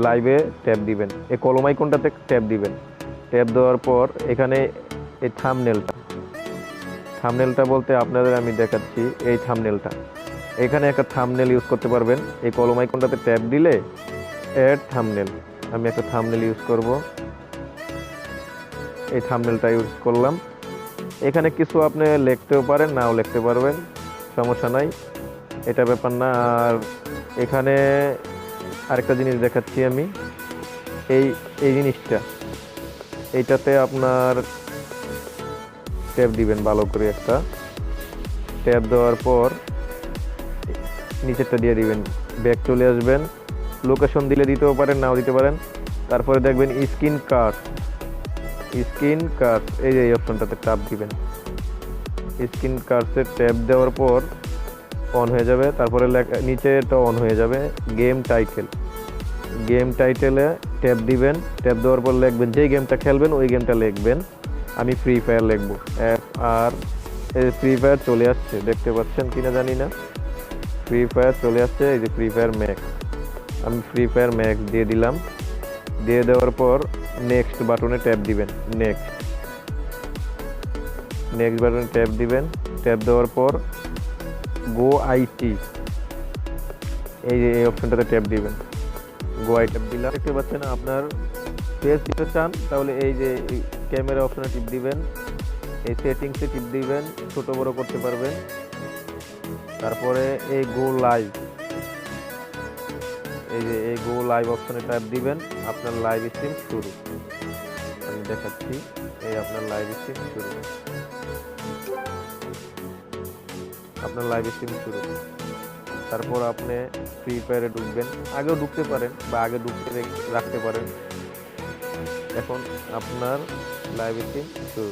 লাইভে ট্যাপ দিবেন, এই কলম আইকনটাতে ট্যাপ দিবেন। ট্যাপ দেওয়ার পর এখানে এই থাম্বনেলটা বলতে আপনাদের আমি দেখাচ্ছি, এই থাম্বনেলটা, এখানে একটা থাম্বনেল ইউজ করতে পারবেন। এই কলম আইকনটাতে ট্যাপ দিলে অ্যাড থাম্বনেল, আমি একটা থাম্বনেল ইউজ করব। এই থাম্বনেলটা ইউজ করলাম। এখানে কিছু আপনি লিখতেও পারেন, নাও লিখতে পারবেন, সমস্যা নাই, এটা ব্যাপার না। আর এখানে আরেকটা জিনিস দেখাচ্ছি আমি, এই এই জিনিসটা, এইটাতে আপনার ট্যাপ দিবেন, ভালো করে একটা ট্যাপ দেওয়ার পর নিচেরটা দিয়ে দিবেন, ব্যাক চলে আসবেন। লোকেশন দিলে দিতেও পারেন, নাও দিতে পারেন। তারপরে দেখবেন স্ক্রিন কার্ড, এই যে এই অপশনটাতে ট্যাপ দিবেন। স্ক্রিন কার্ডসে ট্যাপ দেওয়ার পর অন হয়ে যাবে। তারপরে নিচে এটা অন হয়ে যাবে, গেম টাইটেলে ট্যাপ দিবেন। ট্যাপ দেওয়ার পর লিখবেন, যেই গেমটা খেলবেন ওই গেমটা লিখবেন। আমি ফ্রি ফায়ার লিখবো, আর এই ফ্রি ফায়ার চলে আসছে, দেখতে পাচ্ছেন কিনা জানি না, ফ্রি ফায়ার চলে আসছে, এই যে ফ্রি ফায়ার ম্যাক্স, আমি ফ্রি ফায়ার ম্যাক্স দিয়ে দিলাম। দিয়ে দেওয়ার পর নেক্সট বাটনে ট্যাপ দিবেন, নেক্সট বাটনে ট্যাপ দিবেন। ট্যাপ দেওয়ার পর গো আইটি, এই যে এই অপশনটাতে ট্যাপ দিবেন, গো আই ট্যাপ দিলাম। দেখতে পাচ্ছেন, আপনার ফেস দিতে চান তাহলে এই যে ক্যামেরা অপশনে টিপ দিবেন, এই সেটিংসে টিপ দিবেন, ছোট বড় করতে পারবেন। তারপরে এই গো লাইভ, এই যে এই গো লাইভ অপশনে ট্যাপ দিবেন, আপনার লাইভ স্ট্রিম শুরু। আমি দেখাচ্ছি, এই আপনার লাইভ স্ট্রিম শুরু, আপনার লাইভ স্ট্রিম শুরু। তারপর আপনি ফ্রি ফায়ারে ঢুকবেন, আগেও ঢুকতে পারেন বা আগে ঢুকতে রাখতে পারেন। এখন আপনার লাইভ স্ট্রিম শুরু।